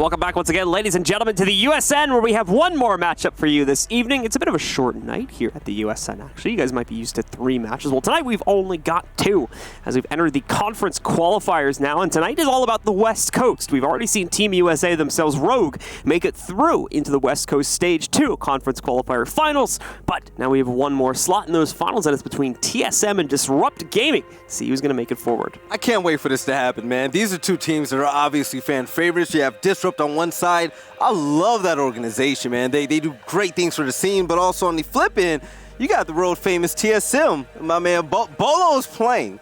Welcome back once again, ladies and gentlemen, to the USN, where we have one more matchup for you this evening. It's a bit of a short night here at the USN, actually. You guys might be used to 3 matches. Well, tonight we've only got 2, as we've entered the conference qualifiers now, and tonight is all about the West Coast. We've already seen Team USA themselves, Rogue, make it through into the West Coast Stage 2 conference qualifier finals, but now we have one more slot in those finals, and it's between TSM and Disrupt Gaming. See who's going to make it forward. I can't wait for this to happen, man. These are 2 teams that are obviously fan favorites. You have Disrupt on one side. I love that organization, man. They do great things for the scene, but also on the flip end, you got the world famous TSM. My man Bolo is playing.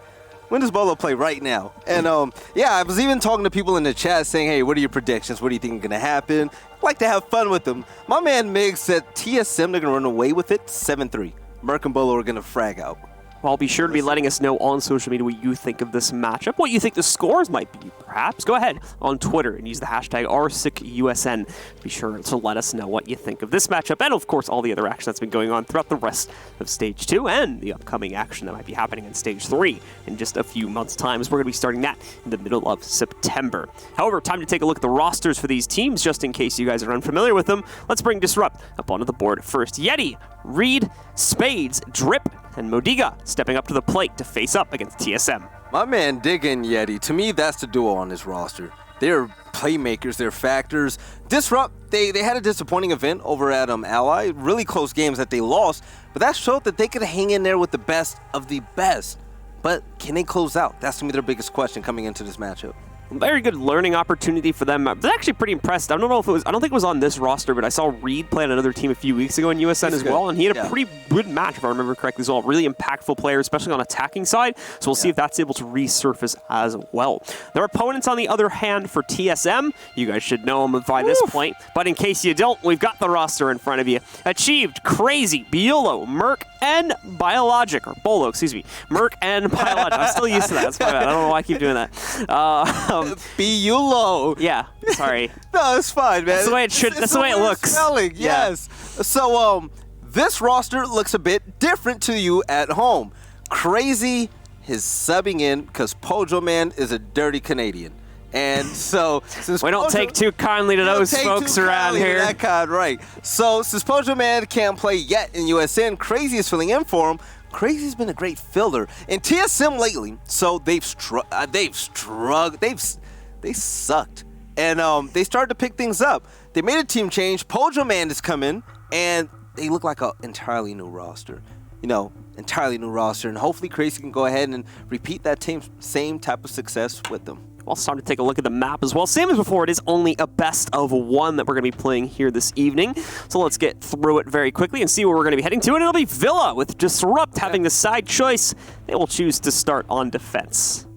When does Bolo play? Right now. And yeah, I was even talking to people in the chat saying, hey, what are your predictions? What do you think is going to happen? I like to have fun with them. My man Mig said TSM, they're going to run away with it 7-3. Merc and Bolo are going to frag out. Well, be sure to be letting us know on social media what you think of this matchup, what you think the scores might be, perhaps. Go ahead on Twitter and use the hashtag #RSICUSN. Be sure to let us know what you think of this matchup and, of course, all the other action that's been going on throughout the rest of Stage 2 and the upcoming action that might be happening in Stage 3 in just a few months' time, as we're going to be starting that in the middle of September. However, time to take a look at the rosters for these teams, just in case you guys are unfamiliar with them. Let's bring Disrupt up onto the board first. Yeti, Reed, Spades, Drip, and Modiga stepping up to the plate to face up against TSM. My man Dig and Yeti, to me, that's the duo on this roster. They're playmakers, they're factors. Disrupt, they had a disappointing event over at Ally, really close games that they lost, but that showed that they could hang in there with the best of the best. But can they close out? That's going to be their biggest question coming into this matchup. Very good learning opportunity for them. I was actually pretty impressed. I don't know if it was, I don't think it was on this roster, but I saw Reed play on another team a few weeks ago in USN as well, and he had a pretty good match, if I remember correctly, as well. Really impactful player, especially on attacking side, so we'll see if that's able to resurface as well. Their opponents, on the other hand, for TSM, you guys should know them by this point, but in case you don't, we've got the roster in front of you. Achieved, Crazy, Biolo, Merc, and Biologic, or Bolo, excuse me. Merc and Biologic. I'm still used to that. That's my bad. I don't know why I keep doing that. Biolo. Yeah, sorry. No, it's fine, man. That's the way it should. That's the way it looks. Spelling, yes. Yeah. So, this roster looks a bit different to you at home. Crazy is subbing in because Pojo Man is a dirty Canadian. And so, since we don't take too kindly to those folks around here. That kind, right. So, since Pojo Man can't play yet in USN, Crazy is filling in for him. Crazy's been a great filler in TSM lately, so they've struggled. They sucked, and they started to pick things up. They made a team change. Pojo Man has come in, and they look like an entirely new roster. You know, entirely new roster, and hopefully Crazy can go ahead and repeat that same type of success with them. Well, it's time to take a look at the map as well. Same as before, it is only a best of 1 that we're going to be playing here this evening. So let's get through it very quickly and see where we're going to be heading to. And it'll be Villa with Disrupt having the side choice. They will choose to start on defense.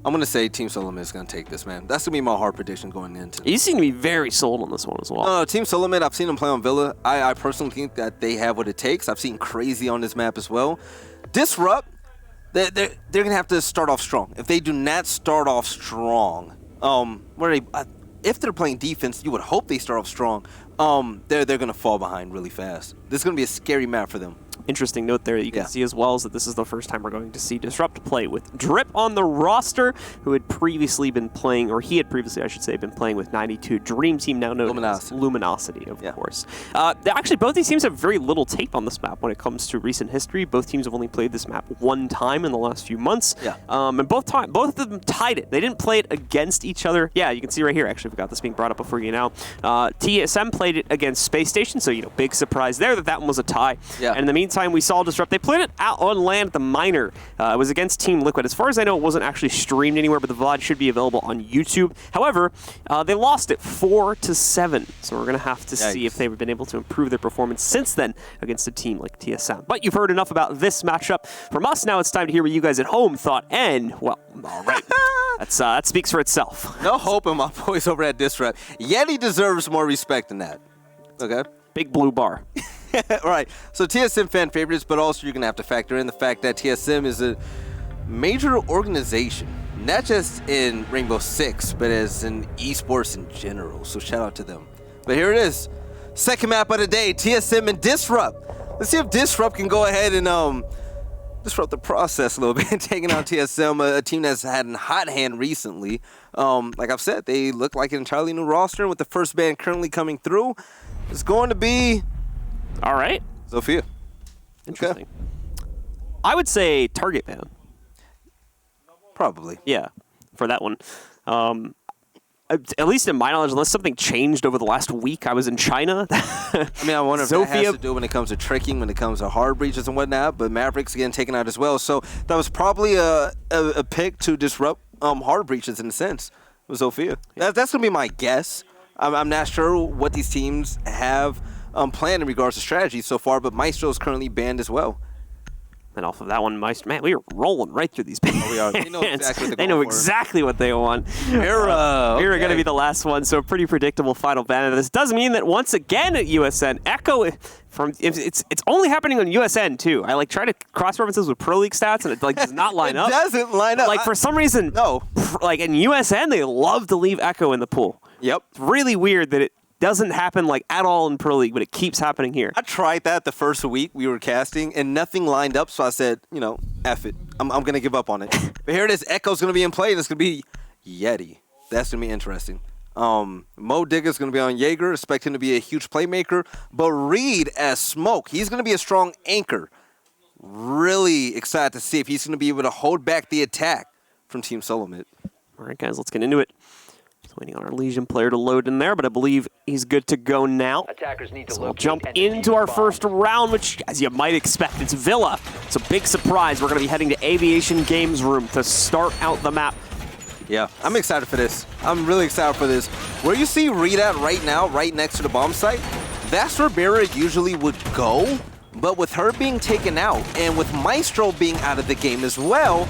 I'm going to say Team Solomon is going to take this, man. That's going to be my hard prediction going into. You seem to be very sold on this one as well. No, Team Solomon, I've seen them play on Villa. I personally think that they have what it takes. I've seen Crazy on this map as well. Disrupt, they're going to have to start off strong. If they do not start off strong, if they're playing defense, you would hope they start off strong. They're going to fall behind really fast. This is going to be a scary map for them. Interesting note there that you can see as well is that this is the first time we're going to see Disrupt play with Drip on the roster, who had previously been playing, or he had previously, I should say, been playing with 92 Dream Team, now known as Luminosity, of course. Actually, both these teams have very little tape on this map when it comes to recent history. Both teams have only played this map 1 time in the last few months, and both of them tied it. They didn't play it against each other. Yeah, you can see right here, actually, we've got this being brought up before you now. TSM played it against Space Station, so, big surprise there that one was a tie. And in the meantime, we saw Disrupt. They played it out on land at the Minor. It was against Team Liquid. As far as I know, it wasn't actually streamed anywhere, but the VOD should be available on YouTube. However, they lost it 4-7, so we're going to have to see if they've been able to improve their performance since then against a team like TSM. But you've heard enough about this matchup from us. Now it's time to hear what you guys at home thought, and, well, all right. That speaks for itself. No hope in my boys over at Disrupt. Yeti deserves more respect than that. Okay? Big blue bar. Right. So TSM fan favorites, but also you're going to have to factor in the fact that TSM is a major organization, not just in Rainbow Six, but as in esports in general. So shout out to them. But here it is. Second map of the day, TSM and Disrupt. Let's see if Disrupt can go ahead and disrupt the process a little bit, taking out TSM, a team that's had a hot hand recently. like I've said, they look like an entirely new roster. And with the first ban currently coming through, it's going to be... All right. Zofia. Interesting. Okay. I would say target ban. Probably. Yeah, for that one. At least in my knowledge, unless something changed over the last week, I was in China. I mean, I wonder if that has to do when it comes to tricking, when it comes to hard breaches and whatnot, but Mavericks getting taken out as well. So that was probably a pick to disrupt hard breaches in a sense with Zofia. That's going to be my guess. I'm not sure what these teams have planned in regards to strategy so far, but Maestro is currently banned as well. And off of that one, man, we are rolling right through these bands. Oh, we are. They know exactly what they want. Mira. Mira going to be the last one, so a pretty predictable final ban. This does mean that once again at USN, Echo it's only happening on USN too. I try to cross references with Pro League stats, and it does not line up. It doesn't line up. For some reason, no. In USN, they love to leave Echo in the pool. Yep. It's really weird that it doesn't happen at all in Pro League, but it keeps happening here. I tried that the first week we were casting, and nothing lined up, so I said, F it. I'm going to give up on it. But here it is. Echo's going to be in play, and it's going to be Yeti. That's going to be interesting. Mo Digga's going to be on Jaeger, expecting to be a huge playmaker. But Reed as Smoke, he's going to be a strong anchor. Really excited to see if he's going to be able to hold back the attack from Team Solomid. All right, guys, let's get into it. Waiting on our Legion player to load in there, but I believe he's good to go now. Attackers need to so we'll jump into our first round, which, as you might expect, it's Villa. It's a big surprise. We're going to be heading to Aviation Games Room to start out the map. Yeah, I'm excited for this. I'm really excited for this. Where you see Reed at right now, right next to the bomb site, that's where Mira usually would go. But with her being taken out, and with Maestro being out of the game as well,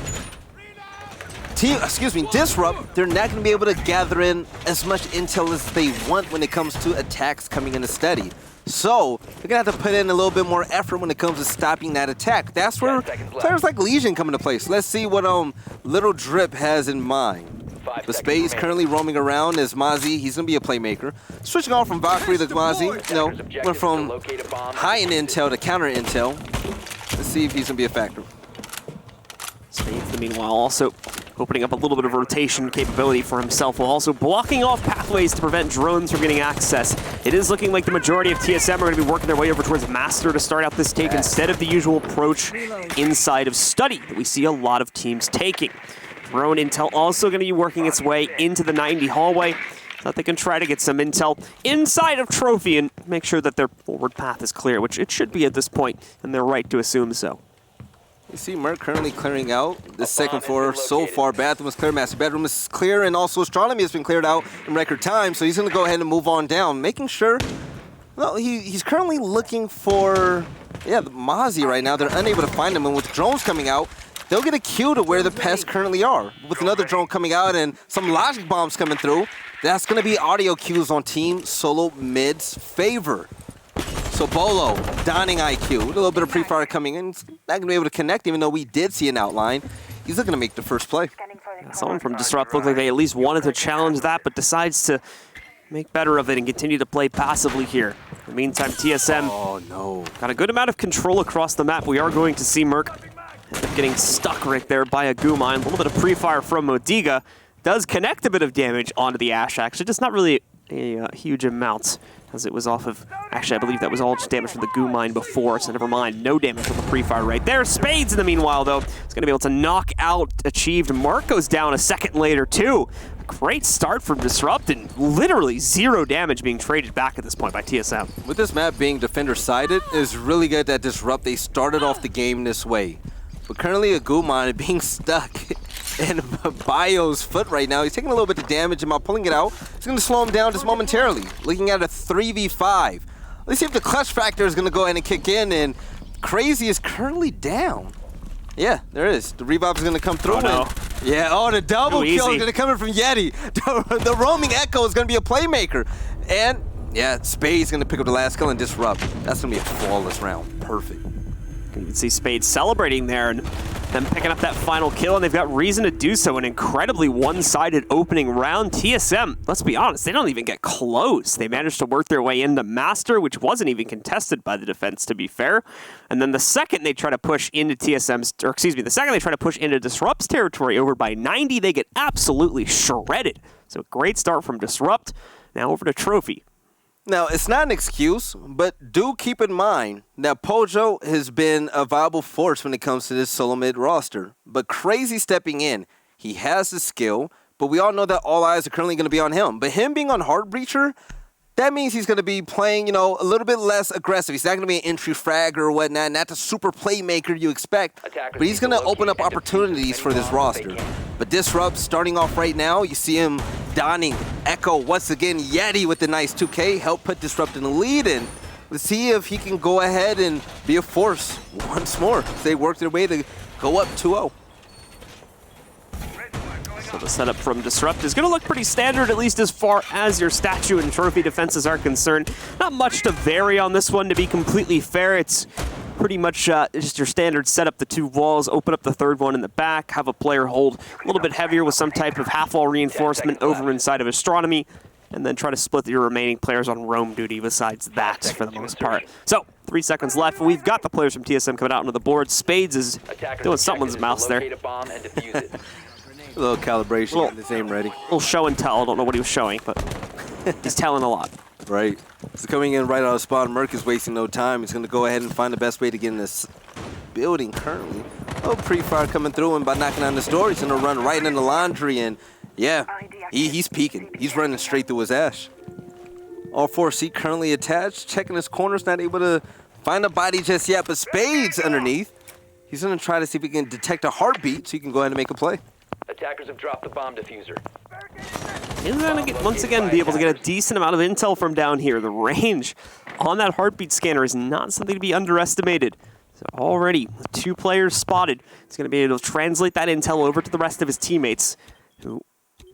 Disrupt, they're not going to be able to gather in as much intel as they want when it comes to attacks coming in a steady. So, they're going to have to put in a little bit more effort when it comes to stopping that attack. That's where players like Legion come into place. Let's see what Little Drip has in mind. The Spade's currently roaming around as Mozzie. He's going to be a playmaker. Switching off from Valkyrie to Mozzie. Went from high-end intel to counter-intel. Let's see if he's going to be a factor. Spades, meanwhile, also opening up a little bit of rotation capability for himself while also blocking off pathways to prevent drones from getting access. It is looking like the majority of TSM are going to be working their way over towards Master to start out this take instead of the usual approach inside of Study that we see a lot of teams taking. Drone intel also going to be working its way into the 90 hallway so that they can try to get some intel inside of Trophy and make sure that their forward path is clear, which it should be at this point, and they're right to assume so. You see Merc currently clearing out the second floor so far. Bathroom is clear, master bedroom is clear, and also astronomy has been cleared out in record time, so he's going to go ahead and move on down, making sure... Well, he's currently looking for... the Mozzie right now. They're unable to find him, and with drones coming out, they'll get a cue to where the pests currently are. With another drone coming out and some logic bombs coming through, that's going to be audio cues on Team Solo Mid's favor. So Bolo, donning IQ, with a little bit of pre-fire coming in. He's not going to be able to connect, even though we did see an outline. He's looking to make the first play. Someone from Disrupt looked like they at least wanted to challenge that, but decides to make better of it and continue to play passively here. In the meantime, TSM got a good amount of control across the map. We are going to see Merc end up getting stuck right there by a goo mine. A little bit of pre-fire from Modiga. Does connect a bit of damage onto the Ash, actually, just not really a huge amount, as it was off of... Actually, I believe that was all just damage from the goo mine before, so never mind. No damage from the pre-fire right there. Spades, in the meanwhile, though, is going to be able to knock out Achieved. Mark goes down a second later, too. A great start from Disrupt, and literally 0 damage being traded back at this point by TSM. With this map being defender-sided, it's really good that Disrupt, they started off the game this way. But currently, a goo mine being stuck in Bio's foot right now. He's taking a little bit of damage, and by pulling it out, it's going to slow him down just momentarily. Looking at a 3v5. Let's see if the clutch factor is going to go ahead and kick in, and Crazy is currently down. Yeah, there is. The revive is going to come through. The double kill is going to come in from Yeti. The roaming Echo is going to be a playmaker. And, Spade's going to pick up the last kill and Disrupt. That's going to be a flawless round. Perfect. You can see Spades celebrating there and them picking up that final kill, and they've got reason to do so. An incredibly one-sided opening round. TSM, let's be honest, they don't even get close. They managed to work their way into Master, which wasn't even contested by the defense, to be fair. And then the second they try to push into TSM's, or excuse me, the second they try to push into Disrupt's territory over by 90, they get absolutely shredded. So great start from Disrupt. Now over to Trophy. Now, it's not an excuse, but do keep in mind that Pojo has been a viable force when it comes to this solo mid roster. But Crazy stepping in, he has the skill, but we all know that all eyes are currently going to be on him. But him being on Heartbreacher, that means he's going to be playing, a little bit less aggressive. He's not going to be an entry fragger or whatnot, not the super playmaker you expect. But he's going to open up opportunities for this roster. But Disrupt, starting off right now, you see him donning Echo once again. Yeti with the nice 2K, help put Disrupt in the lead. And let's see if he can go ahead and be a force once more. They work their way to go up 2-0. So the setup from Disrupt is going to look pretty standard, at least as far as your statue and trophy defenses are concerned. Not much to vary on this one, to be completely fair. It's pretty much just your standard setup, the two walls, open up the third one in the back, have a player hold a little bit heavier with some type of half-wall reinforcement over inside of Astronomy, and then try to split your remaining players on roam duty besides that for the most part. So, 3 seconds left. We've got the players from TSM coming out onto the board. Spades is doing someone's mouse there. A little calibration, get his aim ready. A little show and tell. I don't know what he was showing, but he's telling a lot. Right. He's coming in right out of spawn. Merc is wasting no time. He's going to go ahead and find the best way to get in this building currently. Oh, pre-fire coming through, and by knocking on this door, he's going to run right into Laundry, and yeah, he's peeking. He's running straight through his ash. All 4C currently attached, checking his corners, not able to find a body just yet, but Spades underneath. He's going to try to see if he can detect a heartbeat so he can go ahead and make a play. Attackers have dropped the bomb diffuser. He's going to once again be able to get a decent amount of intel from down here. The range on that heartbeat scanner is not something to be underestimated. So already, with 2 players spotted, he's going to be able to translate that intel over to the rest of his teammates, who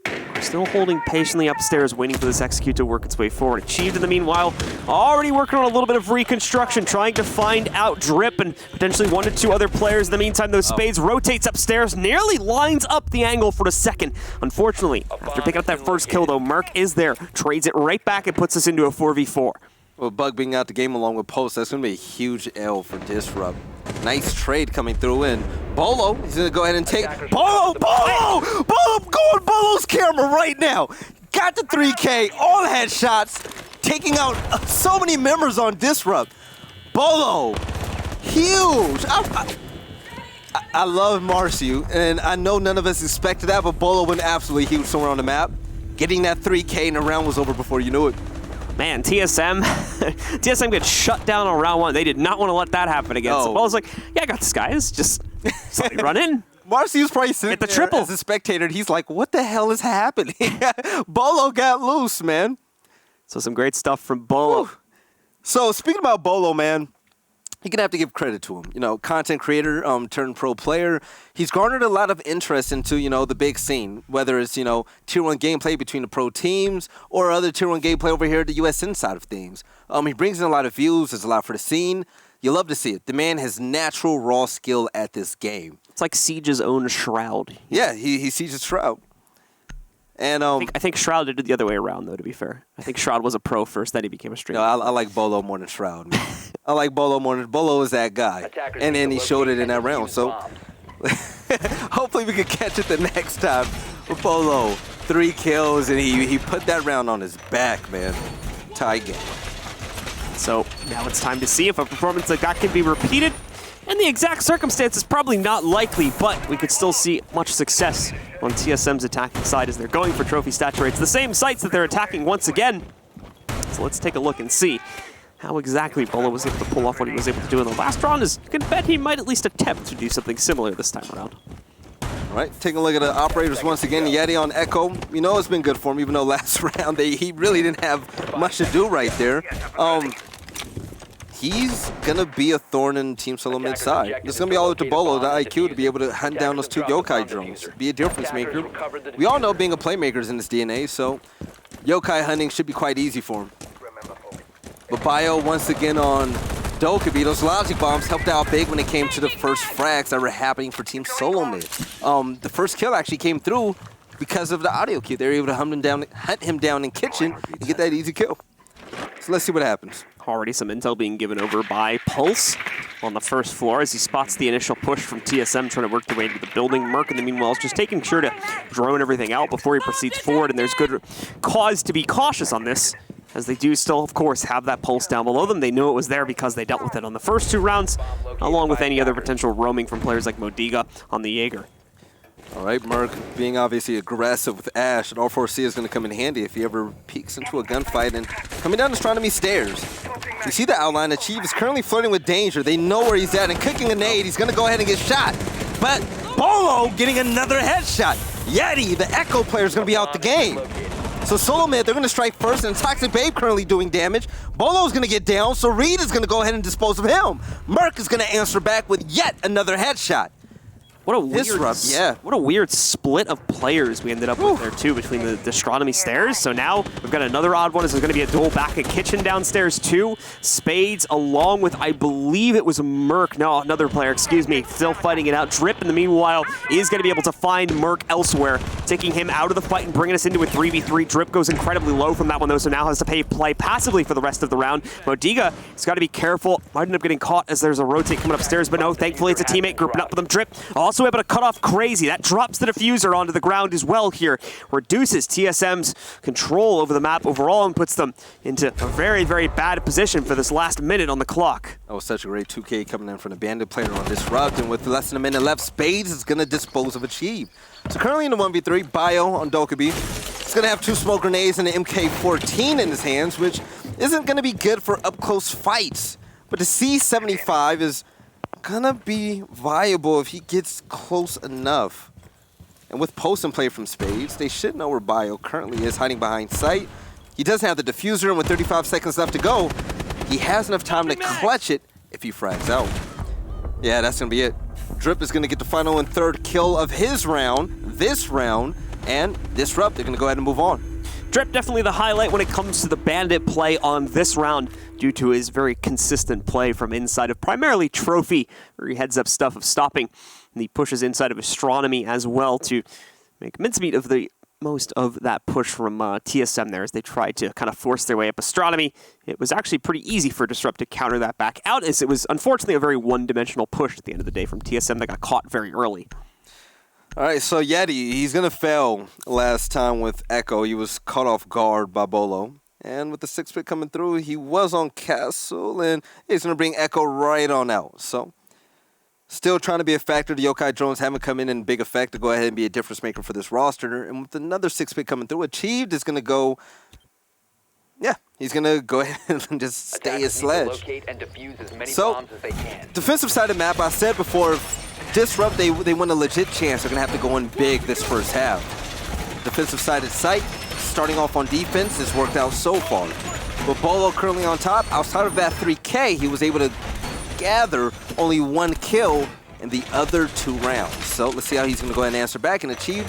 are still holding patiently upstairs, waiting for this execute to work its way forward. Achieved in the meanwhile, already working on a little bit of reconstruction, trying to find out Drip and potentially 1 to 2 other players. In the meantime, those Spades rotates upstairs, nearly lines up the angle for the second. Unfortunately, after picking up that first kill though, Merc is there, trades it right back and puts us into a 4v4. Well, Bug being out the game along with Post, that's going to be a huge L for Disrupt. Nice trade coming through in. Bolo, he's going to go ahead and take... Bolo! Bolo! Bolo! Go on Bolo's camera right now! Got the 3K, all headshots, taking out so many members on Disrupt. Bolo! Huge! I love Marcio, and I know none of us expected that, but Bolo went absolutely huge somewhere on the map. Getting that 3K and the round was over before you knew it. Man, TSM gets shut down on round 1. They did not want to let that happen again. So I was like, yeah, I got this guy. It's just run in. Marcio's probably sitting the triple as a spectator, and he's like, what the hell is happening? Bolo got loose, man. So some great stuff from Bolo. Whew. So speaking about Bolo, man, you're going to have to give credit to him. Content creator turned pro player. He's garnered a lot of interest into, the big scene, whether it's, Tier 1 gameplay between the pro teams or other Tier 1 gameplay over here at the USN side of things. He brings in a lot of views. There's a lot for the scene. You love to see it. The man has natural raw skill at this game. It's like Siege's own Shroud. Yeah, he Siege's Shroud. And I think Shroud did it the other way around, though, to be fair. I think Shroud was a pro first, then he became a streamer. No, I like Bolo more than Shroud, man. I like Bolo more than... Bolo is that guy. And then he showed it in that round, so... hopefully we can catch it the next time. With Bolo, 3 kills, and he put that round on his back, man. Tie game. So now it's time to see if a performance like that can be repeated. In the exact circumstances, probably not likely, but we could still see much success on TSM's attacking side as they're going for trophy stature rates. The same sites that they're attacking once again. So let's take a look and see how exactly Bolo was able to pull off what he was able to do in the last round. You can bet he might at least attempt to do something similar this time around. All right, taking a look at the operators once again. Yeti on Echo. It's been good for him, even though last round he really didn't have much to do right there. He's going to be a thorn in Team Solo mid side. It's going to be all up to Bolo, the IQ, to be able to hunt down those 2 yokai drones. Be a difference maker. We all know being a playmaker is in his DNA, so yokai hunting should be quite easy for him. But Bio once again on Dokkaebi. Those logic bombs helped out big when it came to the first frags that were happening for Team Solo Mid. The first kill actually came through because of the audio cue. They were able to hunt him down in kitchen and get that easy kill. So let's see what happens. Already some intel being given over by Pulse on the first floor as he spots the initial push from TSM trying to work their way into the building. Merc, in the meanwhile, is just taking sure to drone everything out before he proceeds forward, and there's good cause to be cautious on this, as they do still, of course, have that Pulse down below them. They knew it was there because they dealt with it on the first 2 rounds, along with any other potential roaming from players like Modiga on the Jaeger. All right, Merc being obviously aggressive with Ash, and R4C is going to come in handy if he ever peeks into a gunfight. And coming down Astronomy stairs, you see the outline. Achieve is currently flirting with danger. They know where he's at, and cooking a nade, he's going to go ahead and get shot. But Bolo getting another headshot. Yeti, the Echo player, is going to be out the game. So Solo Mid, they're going to strike first, and Toxic Babe currently doing damage. Bolo's going to get down, so Reed is going to go ahead and dispose of him. Merc is going to answer back with yet another headshot. What a weird split of players we ended up with there too between the Astronomy stairs. So now we've got another odd one. Is there's going to be a duel back at Kitchen downstairs too. Spades along with, I believe it was Merc. No, another player, excuse me, still fighting it out. Drip in the meanwhile is going to be able to find Merc elsewhere, taking him out of the fight and bringing us into a 3v3. Drip goes incredibly low from that one though, so now has to play passively for the rest of the round. Modiga has got to be careful. Might end up getting caught as there's a rotate coming upstairs, but no, thankfully it's a teammate grouping up with him. Drip also able to cut off Crazy. That drops the diffuser onto the ground as well here. Reduces TSM's control over the map overall and puts them into a very, very bad position for this last minute on the clock. That was such a great 2K coming in from the Bandit player on Disrupt, and with less than a minute left, Spades is going to dispose of Achieve. So currently in the 1v3, Bio on Dokkaebi. He's going to have 2 smoke grenades and an MK14 in his hands, which isn't going to be good for up-close fights. But the C75 is gonna be viable if he gets close enough. And with post and play from Spades, they should know where Bio currently is, hiding behind sight. He does have the diffuser, and with 35 seconds left to go, he has enough time to clutch it if he frags out. Yeah, that's gonna be it. Drip is gonna get the final and 3rd kill of his round, this round, and Disrupt, they're gonna go ahead and move on. Drip definitely the highlight when it comes to the Bandit play on this round due to his very consistent play from inside of primarily Trophy, where he heads up stuff of stopping, and he pushes inside of Astronomy as well to make mincemeat of the most of that push from TSM there as they tried to kind of force their way up Astronomy. It was actually pretty easy for Disrupt to counter that back out, as it was unfortunately a very one-dimensional push at the end of the day from TSM that got caught very early. All right, so Yeti, he's going to fail last time with Echo. He was caught off guard by Bolo. And with the 6-pick coming through, he was on Castle, and he's going to bring Echo right on out. So, still trying to be a factor. The Yokai drones haven't come in big effect to go ahead and be a difference maker for this roster. And with another 6-pick coming through, Achieved is going to go... Yeah, he's going to go ahead and just stay his sledge. So, defensive side of the map, I said before, Disrupt, they want a legit chance. They're going to have to go in big this first half. Defensive side of sight, starting off on defense, has worked out so far. But Bolo currently on top. Outside of that 3K, he was able to gather only 1 kill in the other 2 rounds. So let's see how he's going to go ahead and answer back, and Achieve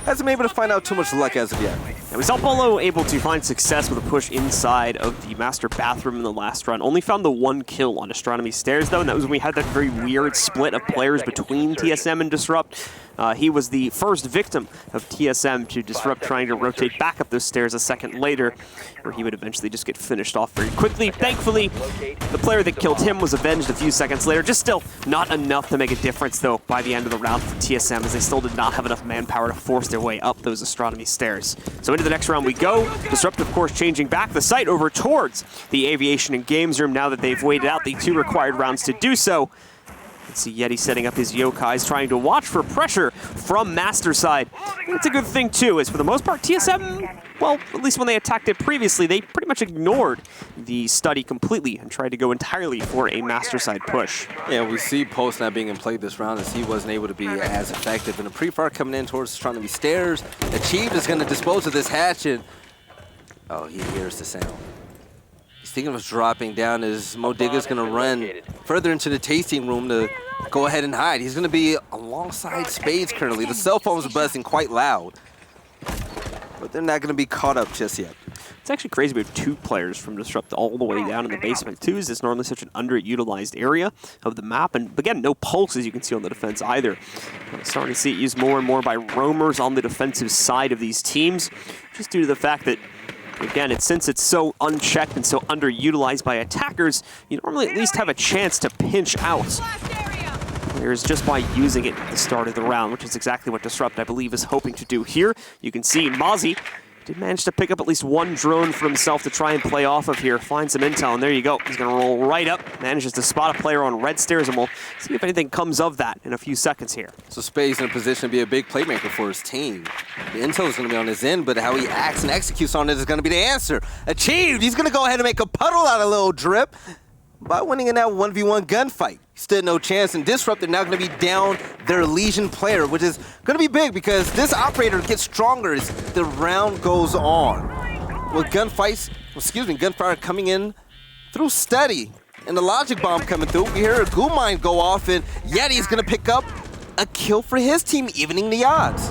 hasn't been able to find out too much luck as of yet. And we saw Bolo able to find success with a push inside of the master bathroom in the last run. Only found the 1 kill on Astronomy stairs though, and that was when we had that very weird split of players between TSM and Disrupt. He was the first victim of TSM to Disrupt trying to rotate back up those stairs a second later, where he would eventually just get finished off very quickly. Thankfully, the player that killed him was avenged a few seconds later. Just still not enough to make a difference, though, by the end of the round for TSM, as they still did not have enough manpower to force their way up those Astronomy stairs. So into the next round we go. Disrupt, of course, changing back the sight over towards the Aviation and Games room now that they've waited out the 2 required rounds to do so. Let's see Yeti setting up his Yokais, trying to watch for pressure from Master side. It's a good thing, too, as for the most part, TSM, well, at least when they attacked it previously, they pretty much ignored the study completely and tried to go entirely for a Master side push. Yeah, we see Post not being in play this round as he wasn't able to be as effective. And a pre-fire coming in towards Astronomy stairs. Achieved is going to dispose of this hatch, and oh, he hears the sound. He's thinking of dropping down as Modiga's going to run further into the tasting room to go ahead and hide. He's going to be alongside Spades currently. The cell phones are buzzing quite loud, but they're not going to be caught up just yet. It's actually crazy we have 2 players from Disrupt all the way down in the basement too, as it's normally such an underutilized area of the map. And again, no pulse, as you can see on the defense either. Starting to see it used more and more by roamers on the defensive side of these teams, just due to the fact that, again, since it's so unchecked and so underutilized by attackers, you normally at least have a chance to pinch out players just by using it at the start of the round, which is exactly what Disrupt, I believe, is hoping to do here. You can see Mozzie did manage to pick up at least 1 drone for himself to try and play off of here, find some intel, and there you go. He's going to roll right up, manages to spot a player on red stairs, and we'll see if anything comes of that in a few seconds here. So Spade's in a position to be a big playmaker for his team. The intel is going to be on his end, but how he acts and executes on it is going to be the answer. Achieved! He's going to go ahead and make a puddle out of little Drip by winning in that 1v1 gunfight. Stood no chance, and Disrupt are now going to be down their Legion player, which is going to be big because this operator gets stronger as the round goes on. With gunfire coming in through steady, and the logic bomb coming through. We hear a goo mine go off, and Yeti's going to pick up a kill for his team, evening the odds.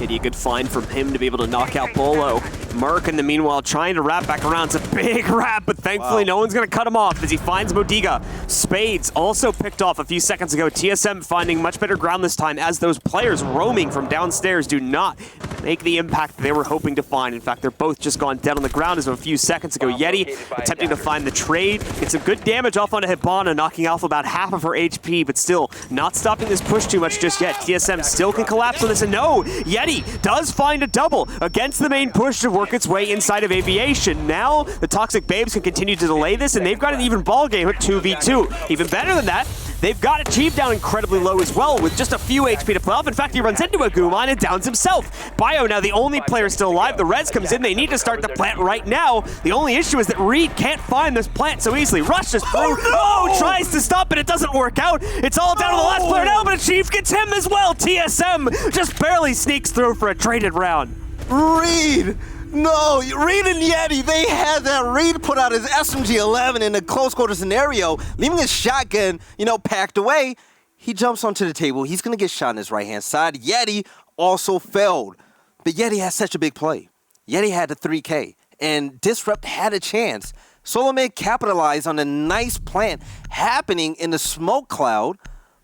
Maybe a good find from him to be able to knock out Bolo. Merc, in the meanwhile, trying to wrap back around. It's a big wrap, but thankfully no one's going to cut him off as he finds Modiga. Spades also picked off a few seconds ago. TSM finding much better ground this time as those players roaming from downstairs do not make the impact they were hoping to find. In fact, they're both just gone dead on the ground as of a few seconds ago. Yeti attempting to find the trade. Gets some good damage off onto Hibana, knocking off about half of her HP, but still not stopping this push too much just yet. TSM still can collapse on this, and no! Yeti does find a double against the main push to work its way inside of Aviation. Now, the Toxic Babes can continue to delay this, and they've got an even ball game at 2v2. Even better than that, they've got Achieve down incredibly low as well, with just a few HP to play off. In fact, he runs into a goo mine and downs himself. Bio now the only player still alive. The res comes in. They need to start the plant right now. The only issue is that Reed can't find this plant so easily. Rushes through. Oh, tries to stop, but it doesn't work out. It's all down to the last player now, but Achieve gets him as well. TSM just barely sneaks through for a traded round. Reed! No, Reed and Yeti, they had that. Reed put out his SMG-11 in a close quarter scenario, leaving his shotgun, packed away. He jumps onto the table. He's going to get shot in his right-hand side. Yeti also failed. But Yeti had such a big play. Yeti had the 3K, and Disrupt had a chance. Solomid capitalized on a nice plant happening in the smoke cloud,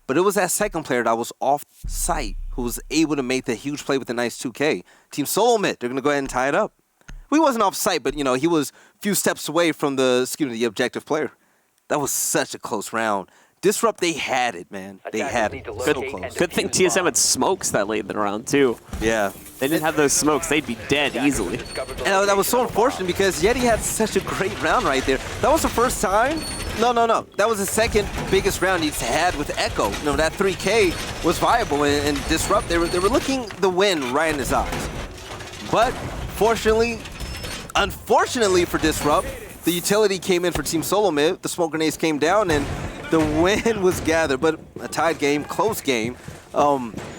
but it was that second player that was off-site who was able to make the huge play with a nice 2K. Team Solomid, they're going to go ahead and tie it up. He wasn't off-site, but, he was a few steps away from the objective player. That was such a close round. Disrupt, they had it, man. They had it. So close. Good thing TSM had smokes that late in the round, too. Yeah. They didn't have those smokes, they'd be dead easily. And that was so unfortunate because Yeti had such a great round right there. That was the first time. No. That was the second biggest round he's had with Echo. That 3K was viable, and Disrupt, they were looking the win right in his eyes. But unfortunately for Disrupt, the utility came in for Team Solomid. The smoke grenades came down, and the win was gathered. But a tied game, close game.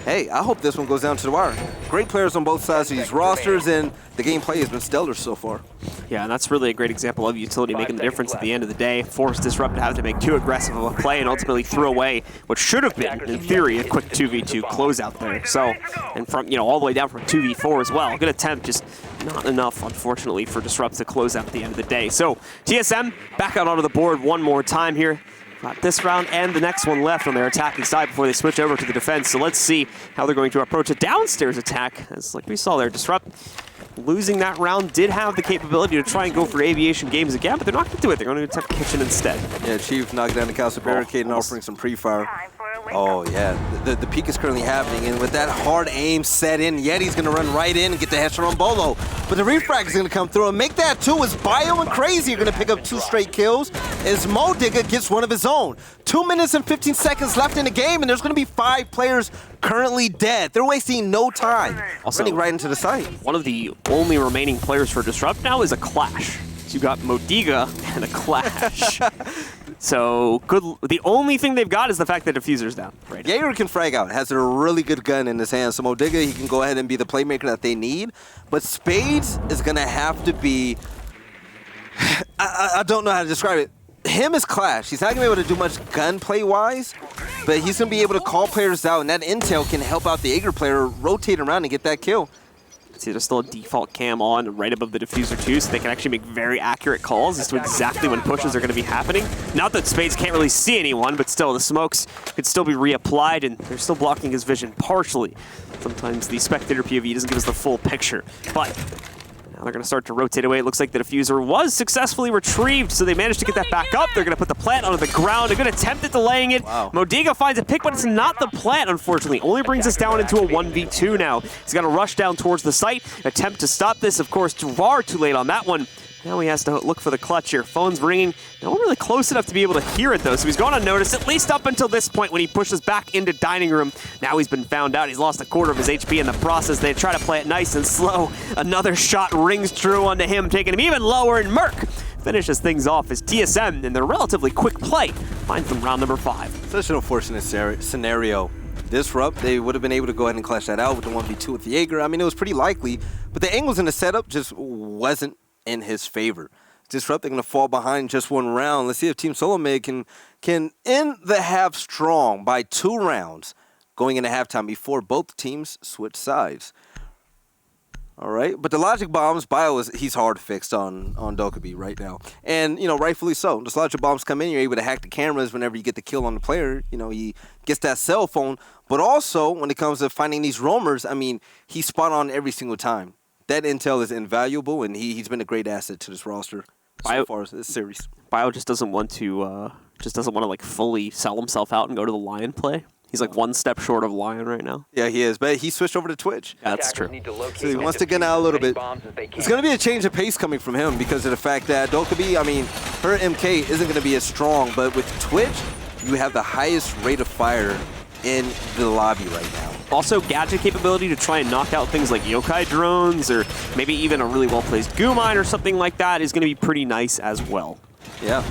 Hey, I hope this one goes down to the wire. Great players on both sides of these rosters, and the gameplay has been stellar so far. Yeah, and that's really a great example of utility making the difference at the end of the day. Forced Disrupt to have to make too aggressive of a play and ultimately threw away what should have been, in theory, a quick 2v2 closeout there. So, and from, all the way down from 2v4 as well. Good attempt, just not enough, unfortunately, for Disrupt to close out at the end of the day. So, TSM back out onto the board one more time here. Got this round and the next one left on their attacking side before they switch over to the defense. So let's see how they're going to approach a downstairs attack. As like we saw there, Disrupt losing that round did have the capability to try and go for Aviation games again, but they're not going to do it. They're going to attempt Kitchen instead. Yeah, Chief knocked down the castle barricade and offering some pre-fire. Oh, yeah. The peak is currently happening, and with that hard aim set in, Yeti's going to run right in and get the headshot on Bolo. But the refrag is going to come through and make that too, as Bio and Crazy are going to pick up 2 straight kills, as Modiga gets one of his own. 2 minutes and 15 seconds left in the game, and there's going to be 5 players currently dead. They're wasting no time. Also, running right into the site. One of the only remaining players for Disrupt now is a Clash. So you got Modiga and a Clash. So good. The only thing they've got is the fact that Diffuser's down. Right. Jaeger can frag out. Has a really good gun in his hand. So Modiga, he can go ahead and be the playmaker that they need. But Spades is going to have to be... I don't know how to describe it. Him is Clash. He's not going to be able to do much gunplay-wise, but he's going to be able to call players out, and that intel can help out the Jaeger player rotate around and get that kill. See, there's still a default cam on right above the diffuser too, so they can actually make very accurate calls as to exactly when pushes are going to be happening. Not that Spades can't really see anyone, but still, the smokes could still be reapplied, and they're still blocking his vision partially. Sometimes the spectator POV doesn't give us the full picture, but now they're going to start to rotate away. It looks like the diffuser was successfully retrieved, so they managed to get that back up. They're going to put the plant onto the ground. A good attempt at delaying it. Wow. Modiga finds a pick, but it's not the plant, unfortunately. Only brings us down into a 1v2 now. He's got to rush down towards the site, attempt to stop this. Of course, far too late on that one. Now he has to look for the clutch here. Phone's ringing. No one really close enough to be able to hear it, though, so he's going unnoticed, at least up until this point when he pushes back into dining room. Now he's been found out. He's lost a quarter of his HP in the process. They try to play it nice and slow. Another shot rings true onto him, taking him even lower, and Merc finishes things off as TSM, in their relatively quick play, finds them round number 5. Such an unfortunate scenario. Disrupt, they would have been able to go ahead and clash that out with the 1v2 with Jaeger. I mean, it was pretty likely, but the angles in the setup just wasn't in his favor. Disrupt, they're going to fall behind just one round. Let's see if Team Solomid can end the half strong by 2 rounds going into halftime before both teams switch sides. All right, but the logic bombs, he's hard fixed on Dokkaebi right now. And, you know, rightfully so. Those logic bombs come in, you're able to hack the cameras whenever you get the kill on the player. You know, he gets that cell phone. But also, when it comes to finding these roamers, I mean, he's spot on every single time. That intel is invaluable, and he's been a great asset to this roster so far this series. Bio just doesn't want to like fully sell himself out and go to the Lion play. He's like one step short of Lion right now. Yeah, he is, but he switched over to Twitch. Yeah, that's true. So he wants to get out a little bit. It's going to be a change of pace coming from him because of the fact that Dokkaebi, I mean, her MK isn't going to be as strong, but with Twitch, you have the highest rate of fire in the lobby right now. Also, gadget capability to try and knock out things like yokai drones or maybe even a really well-placed goo mine or something like that is going to be pretty nice as well. Yeah.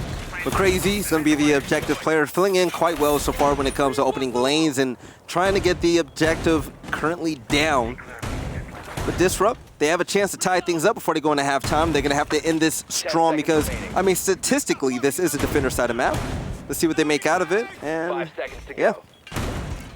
But Crazy is going to be the objective player, filling in quite well so far when it comes to opening lanes and trying to get the objective currently down. But Disrupt, they have a chance to tie things up before they go into halftime. They're going to have to end this strong because, I mean, statistically, this is a defender side of map. Let's see what they make out of it. And 5 seconds to go. Yeah.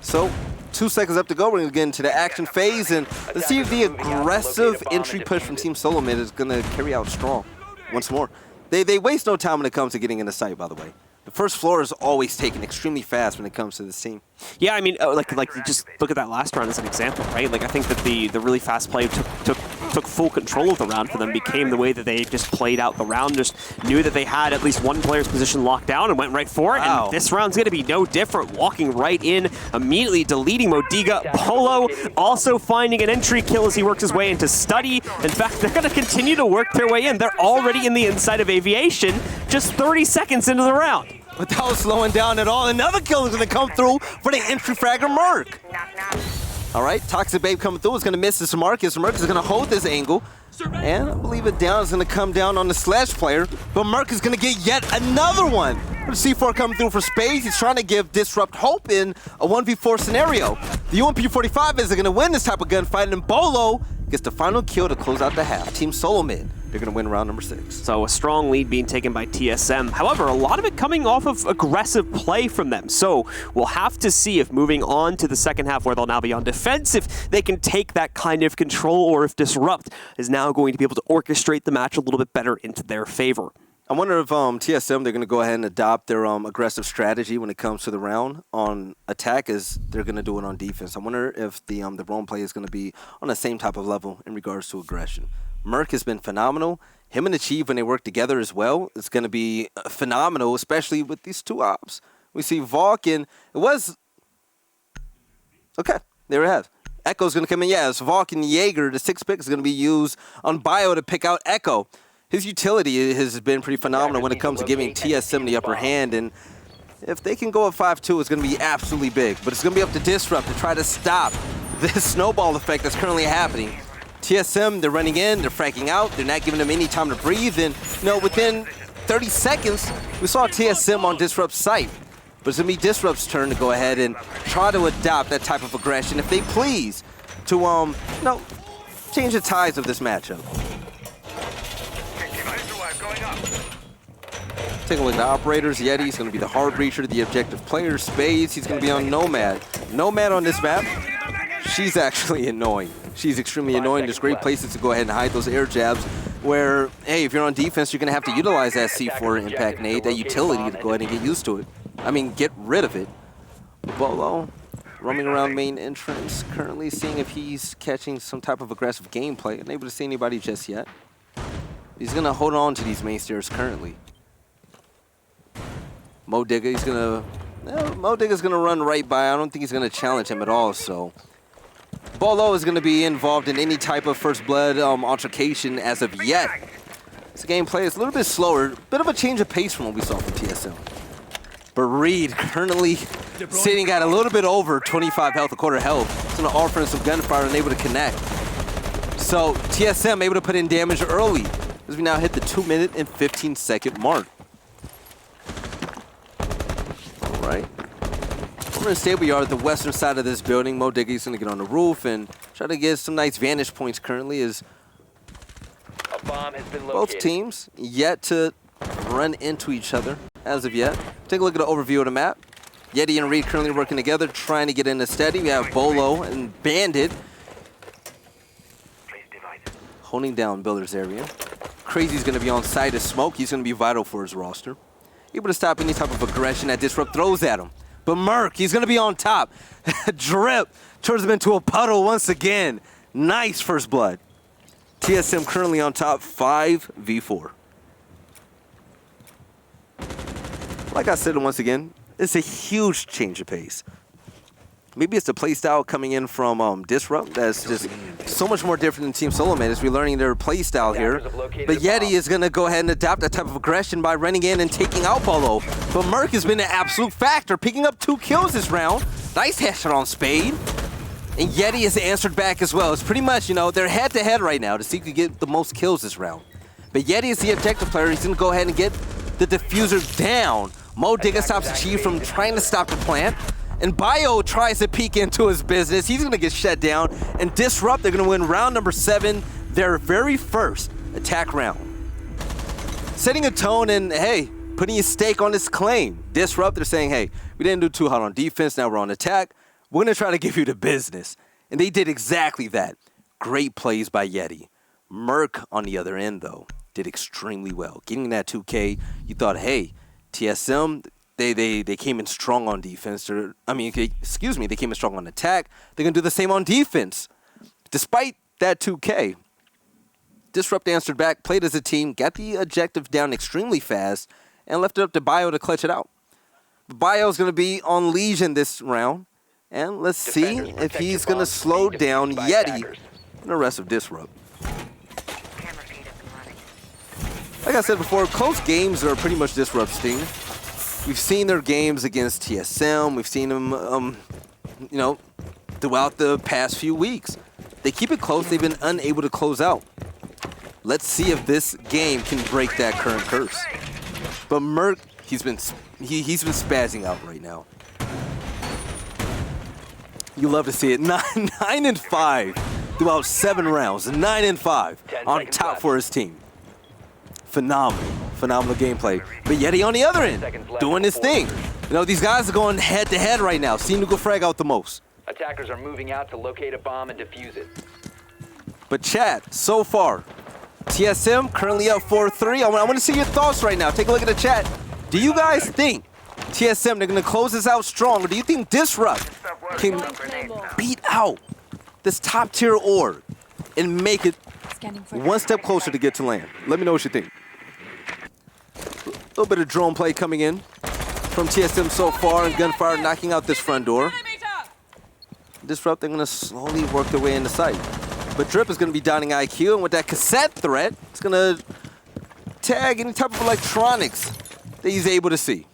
So, 2 seconds up to go. We're going to get into the action phase, and let's see if the aggressive entry push from Team Solomid is going to carry out strong once more. They waste no time when it comes to getting in the site, by the way. The first floor is always taken extremely fast when it comes to this team. Yeah, I mean, like just look at that last round as an example, right? Like I think that the really fast play took full control of the round for them, became the way that they just played out the round, just knew that they had at least one player's position locked down and went right for it. Wow. And this round's going to be no different, walking right in, immediately deleting Modiga. Polo also finding an entry kill as he works his way into Study. In fact, they're going to continue to work their way in. They're already in the inside of Aviation, just 30 seconds into the round. Without slowing down at all, another kill is going to come through for the entry fragger Merc. All right, Toxic Babe coming through is going to miss this Marcus. Merc is going to hold this angle. And I believe it down is going to come down on the Slash player. But Merc is going to get yet another one. C4 coming through for Spades. He's trying to give Disrupt hope in a 1v4 scenario. The UMP-45 isn't going to win this type of gunfight, and Bolo gets the final kill to close out the half. Team Solomid, they're going to win round number 6. So a strong lead being taken by TSM. However, a lot of it coming off of aggressive play from them. So we'll have to see if moving on to the second half where they'll now be on defense, if they can take that kind of control or if Disrupt is now going to be able to orchestrate the match a little bit better into their favor. I wonder if TSM, they're going to go ahead and adopt their aggressive strategy when it comes to the round on attack as they're going to do it on defense. I wonder if the roam play is going to be on the same type of level in regards to aggression. Merc has been phenomenal. Him and Achieve, when they work together as well, it's going to be phenomenal, especially with these two ops. We see Valk and it was... Okay, there it has. Echo's going to come in. Yeah, it's Valk and Jaeger. The 6 pick is going to be used on Bio to pick out Echo. His utility has been pretty phenomenal when it comes to giving TSM the upper hand, and if they can go at 5-2, it's going to be absolutely big. But it's going to be up to Disrupt to try to stop this snowball effect that's currently happening. TSM, they're running in, they're fracking out, they're not giving them any time to breathe, and within 30 seconds, we saw TSM on Disrupt's site. But it's going to be Disrupt's turn to go ahead and try to adopt that type of aggression, if they please, to change the tides of this matchup. Take a look at the operators. Yeti's going to be the hard breacher, the objective player. Spades, he's going to be on Nomad. Nomad on this map, she's actually annoying. She's extremely annoying. There's great places to go ahead and hide those air jabs where, hey, if you're on defense, you're going to have to utilize that C4 impact nade, that utility to go ahead and get used to it. I mean, get rid of it. Bolo roaming around main entrance, currently seeing if he's catching some type of aggressive gameplay. Unable to see anybody just yet. He's going to hold on to these main stairs currently. Mo Digga, he's going to... Mo Digga's going to run right by. I don't think he's going to challenge him at all, so... Bolo is going to be involved in any type of first blood altercation as of yet. This gameplay is a little bit slower. Bit of a change of pace from what we saw from TSM. But Reed currently sitting at a little bit over 25 health, a quarter health. He's going to offer him some gunfire and able to connect. So TSM able to put in damage early as we now hit the 2-minute and 15-second mark. All right. We're in stable yard at the western side of this building. Mo Diggy's going to get on the roof and try to get some nice vantage points currently as A bomb has been located. both teams yet to run into each other as of yet. Take a look at the overview of the map. Yeti and Reed currently working together, trying to get into steady. We have Bolo and Bandit holding down Builder's area. Crazy's going to be on site as Smoke. He's going to be vital for his roster. Able to stop any type of aggression that Disrupt throws at him. But Merc, he's going to be on top. Drip turns him into a puddle once again. Nice first blood. TSM currently on top 5v4. Like I said once again, it's a huge change of pace. Maybe it's the playstyle coming in from Disrupt that's just so much more different than Team Solo Man as we're learning their playstyle here. But Yeti is going to go ahead and adopt that type of aggression by running in and taking out Bolo. But Merc has been an absolute factor, picking up 2 kills this round. Nice headshot on Spade. And Yeti has answered back as well. It's pretty much, you know, they're head-to-head right now to see who can get the most kills this round. But Yeti is the objective player. He's going to go ahead and get the diffuser down. Mo Digga stops the Chief from trying to stop the plant. And Bio tries to peek into his business. He's going to get shut down. And Disrupt, they're going to win round number 7, their very first attack round. Setting a tone and, hey, putting a stake on this claim. Disrupt, they're saying, hey, we didn't do too hot on defense, now we're on attack. We're going to try to give you the business. And they did exactly that. Great plays by Yeti. Merc, on the other end, though, did extremely well. Getting that 2K, you thought, hey, TSM... They came in strong on defense. They came in strong on attack. They're going to do the same on defense. Despite that 2K, Disrupt answered back, played as a team, got the objective down extremely fast, and left it up to Bio to clutch it out. Bio's going to be on Legion this round, and let's see if he's going to slow down Yeti and the rest of Disrupt. Like I said before, close games are pretty much Disrupt's thing. We've seen their games against TSM. We've seen them, you know, throughout the past few weeks. They keep it close. They've been unable to close out. Let's see if this game can break that current curse. But Merc, he's been spazzing out right now. You love to see it. 9-5 throughout 7 rounds. 9-5 on top for his team. Phenomenal gameplay. But Yeti on the other end, doing his thing. You know, these guys are going head-to-head right now. Seem to go frag out the most. Attackers are moving out to locate a bomb and defuse it. But chat, so far, TSM currently up 4-3. I want to see your thoughts right now. Take a look at the chat. Do you guys think TSM, they're going to close this out strong? Or do you think Disrupt can beat out this top-tier org and make it one step closer to get to land? Let me know what you think. A little bit of drone play coming in from TSM so far, and gunfire knocking out this front door. Disrupt, they're going to slowly work their way into sight. But Drip is going to be downing IQ, and with that cassette threat, it's going to tag any type of electronics that he's able to see.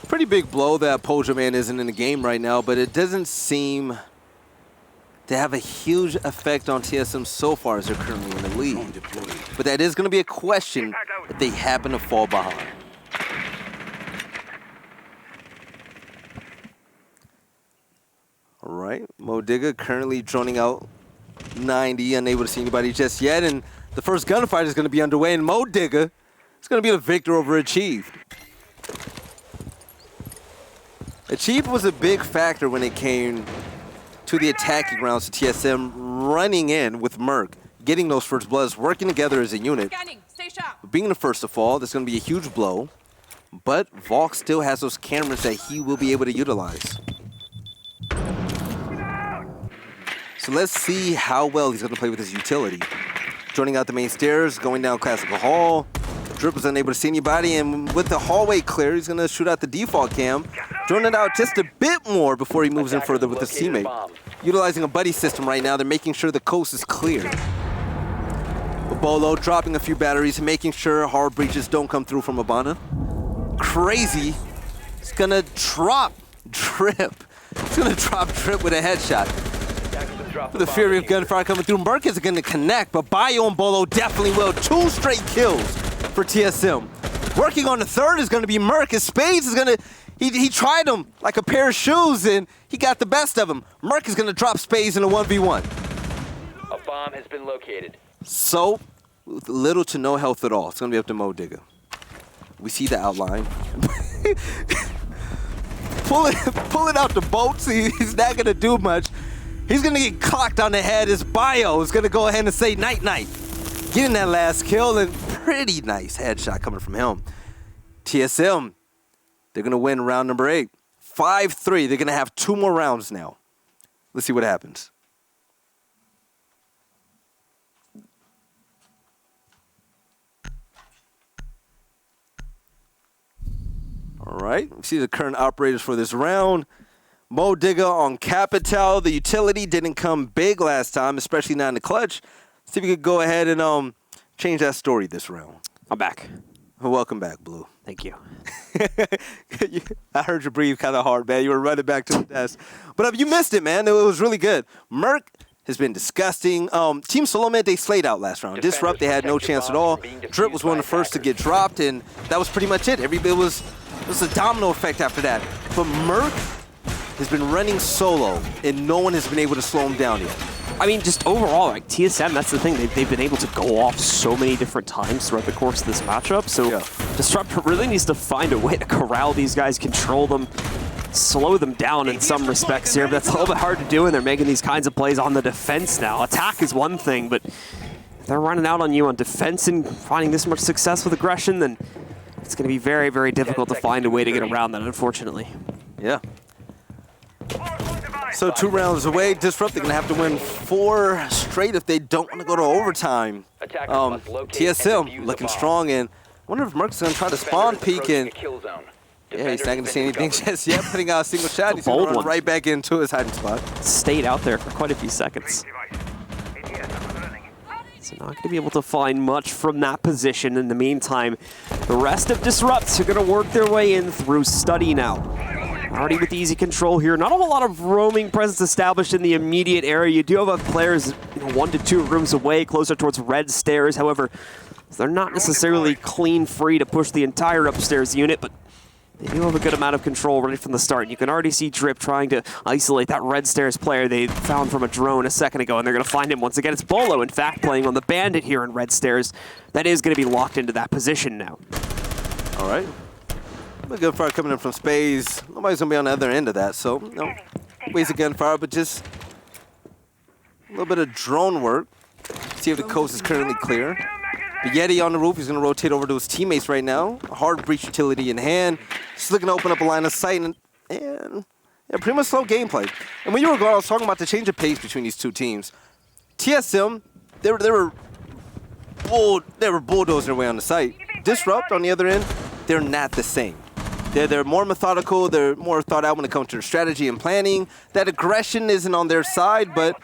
Pretty big blow that Pojo Man isn't in the game right now, but it doesn't seem to have a huge effect on TSM so far as they're currently in the lead. But that is going to be a question if they happen to fall behind. All right, Mo Digga currently droning out 90, unable to see anybody just yet, and the first gunfight is going to be underway, and Mo Digga is going to be the victor over Achieved. Achieve was a big factor when it came to the attacking rounds to TSM, running in with Merc, getting those first bloods, working together as a unit. Being the first to fall, that's going to be a huge blow. But Valk still has those cameras that he will be able to utilize. So let's see how well he's going to play with his utility. Joining out the main stairs, going down Classical Hall. Drip was unable to see anybody, and with the hallway clear, he's going to shoot out the default cam. Join it out just a bit more before he moves in further with his teammate. Utilizing a buddy system right now, they're making sure the coast is clear. Bolo dropping a few batteries and making sure hard breaches don't come through from Abana. Crazy. It's going to drop Drip. It's going to drop Drip with a headshot. The fury of gunfire coming through. Merc is going to connect, but Bio and Bolo definitely will. 2 straight kills for TSM. Working on the third is going to be Merc. His Spades is going to... He tried him like a pair of shoes, and he got the best of him. Merc is going to drop Spades in a 1v1. A bomb has been located. So, with little to no health at all, it's going to be up to Mo Digga. We see the outline. Pulling out the bolts, he's not going to do much. He's going to get clocked on the head. His Bio is going to go ahead and say night-night. Getting that last kill, and pretty nice headshot coming from him. TSM, they're going to win round number 8. 5-3. They're going to have 2 more rounds now. Let's see what happens. All right, we see the current operators for this round. Mo Digga on Capital. The utility didn't come big last time, especially not in the clutch. See if we could go ahead and change that story this round. I'm back. Welcome back, Blue. Thank you. I heard you breathe kind of hard, man. You were running back to the desk. But you missed it, man. It was really good. Merc has been disgusting. Team Solomon, they slayed out last round. Disrupt, they had no chance at all. Drip was one of the first to get dropped, and that was pretty much it. It was a domino effect after that. But Merc has been running solo, and no one has been able to slow him down yet. I mean, just overall, like TSM, that's the thing. They've been able to go off so many different times throughout the course of this matchup. So yeah. Disrupt really needs to find a way to corral these guys, control them, slow them down in some respects here. But that's a little bit hard to do, and they're making these kinds of plays on the defense now. Attack is one thing, but if they're running out on you on defense and finding this much success with aggression, then it's going to be very, very difficult to find a way to get around that, unfortunately. Yeah. So 2 rounds away. Disrupt, they're going to have to win 4 straight if they don't want to go to overtime. TSM looking strong, and I wonder if Merc's going to try to spawn peek, and yeah, he's not going to see anything just yet. Putting out a single shot, he's going to run right back into his hiding spot. Stayed out there for quite a few seconds. So not going to be able to find much from that position. In the meantime, the rest of Disrupts are going to work their way in through Study now. Already with easy control here. Not a whole lot of roaming presence established in the immediate area. You do have players 1 to 2 rooms away, closer towards red stairs. However, they're not necessarily clean free to push the entire upstairs unit, but they do have a good amount of control right from the start. You can already see Drip trying to isolate that red stairs player they found from a drone a second ago, and they're going to find him once again. It's Bolo, in fact, playing on the bandit here in red stairs. That is going to be locked into that position now. All right. Gunfire coming in from Spades. Nobody's going to be on the other end of that, so no ways of gunfire, but just a little bit of drone work. See if the coast is currently clear. The Yeti on the roof, he's going to rotate over to his teammates right now. A hard breach utility in hand. Just looking to open up a line of sight, and yeah, pretty much slow gameplay. And when you were going, I was talking about the change of pace between these 2 teams. TSM, they were bulldozing their way on the site. Disrupt, on the other end, they're not the same. They're more methodical, they're more thought out when it comes to their strategy and planning. That aggression isn't on their side, but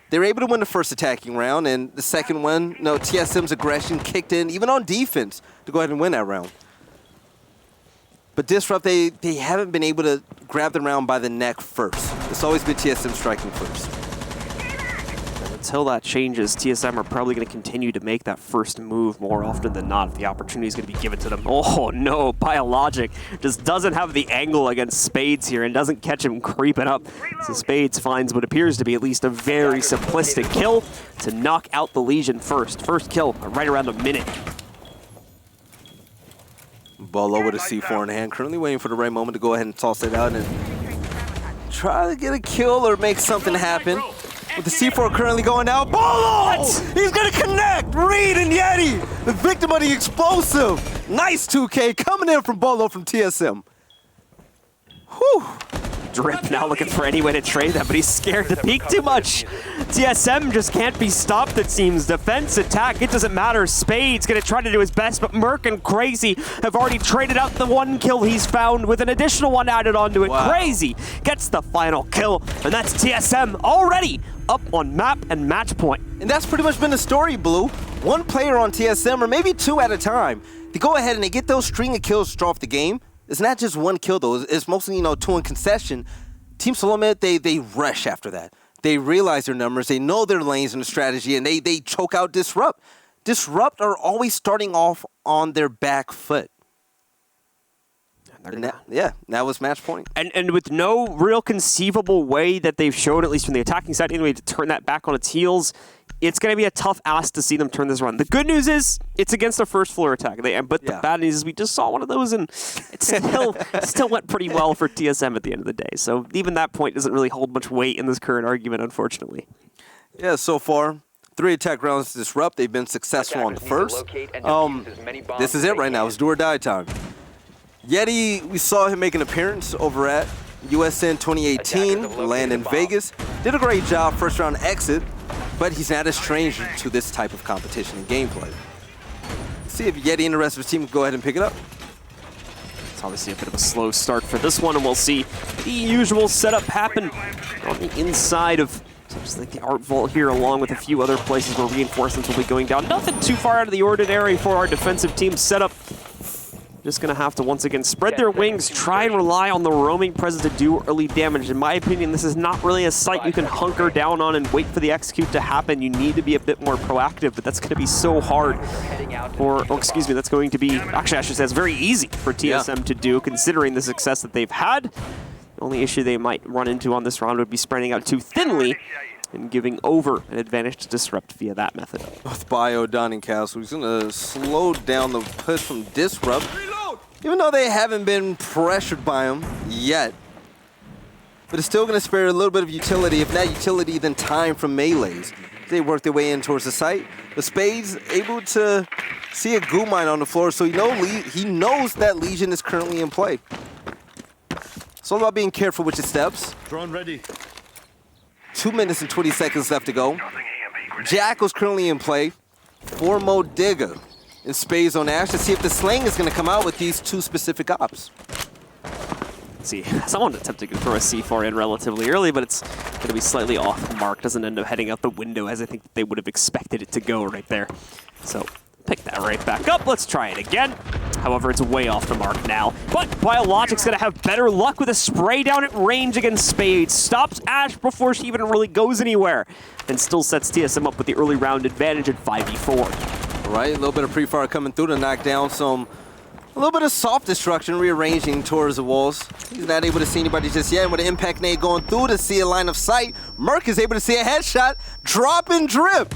they were able to win the first attacking round, and the second one, TSM's aggression kicked in, even on defense, to go ahead and win that round. But Disrupt, they haven't been able to grab the round by the neck first. It's always been TSM striking first. Until that changes, TSM are probably going to continue to make that first move more often than not if the opportunity is going to be given to them. Oh no, Biologic just doesn't have the angle against Spades here and doesn't catch him creeping up. So Spades finds what appears to be at least a very simplistic kill to knock out the Legion first. First kill right around a minute. Bolo with a C4 in hand, currently waiting for the right moment to go ahead and toss it out, and try to get a kill or make something happen. With the C4 currently going down. Bolo! He's going to connect! Reed and Yeti, the victim of the explosive. Nice 2K coming in from Bolo from TSM. Whew. Drip now looking for any way to trade that, but he's scared to peek too much. TSM just can't be stopped, it seems. Defense, attack, it doesn't matter. Spade's gonna try to do his best, but Merc and Crazy have already traded out the one kill he's found with an additional one added onto it. Wow. Crazy gets the final kill, and that's TSM already up on map and match point. And that's pretty much been the story, Blue. One player on TSM, or maybe two at a time. They go ahead and they get those string of kills to start off the game. It's not just one kill, though. It's mostly, two in concession. Team Solomid, they rush after that. They realize their numbers. They know their lanes and the strategy, and they choke out Disrupt. Disrupt are always starting off on their back foot. Now it's match point. And with no real conceivable way that they've shown, at least from the attacking side anyway, to turn that back on its heels, it's going to be a tough ask to see them turn this around. The good news is it's against a first floor attack. But the bad news is we just saw one of those, and it still went pretty well for TSM at the end of the day. So even that point doesn't really hold much weight in this current argument, unfortunately. Yeah, so far, 3 attack rounds to Disrupt. They've been successful on the first. This is it right now. It's do or die time. Yeti, we saw him make an appearance over at USN 2018, land in Vegas. Did a great job, first round exit, but he's not a stranger to this type of competition and gameplay. Let's see if Yeti and the rest of his team can go ahead and pick it up. It's obviously a bit of a slow start for this one, and we'll see the usual setup happen on the inside of just like the Art Vault here, along with a few other places where reinforcements will be going down. Nothing too far out of the ordinary for our defensive team setup. Just going to have to once again spread their wings, try and rely on the roaming presence to do early damage. In my opinion, this is not really a site you can hunker down on and wait for the execute to happen. You need to be a bit more proactive, but that's going to be so hard that's going to be, actually I should say it's very easy for TSM to do, considering the success that they've had. The only issue they might run into on this round would be spreading out too thinly and giving over an advantage to Disrupt via that method. With Bio donning Castle, he's going to slow down the push from Disrupt, even though they haven't been pressured by him yet. But it's still going to spare a little bit of utility, if not utility, then time from melees. They work their way in towards the site. The Spade's able to see a goo mine on the floor, so he knows that Legion is currently in play. It's all about being careful with your steps. Drone ready. 2 minutes and 20 seconds left to go. Jackal's currently in play. Formo Digger and Spades on Ash to see if the slang is going to come out with these two specific ops. Let's see, someone attempted to throw a C4 in relatively early, but it's going to be slightly off mark. Doesn't end up heading out the window as I think they would have expected it to go right there. So pick that right back up. Let's try it again. However, it's way off the mark now. But Biologic's going to have better luck with a spray down at range against Spades. Stops Ash before she even really goes anywhere. And still sets TSM up with the early round advantage at 5v4. All right, a little bit of pre-fire coming through to knock down a little bit of soft destruction, rearranging towards the walls. He's not able to see anybody just yet. And with an impact nade going through to see a line of sight, Merc is able to see a headshot, drop and Drip.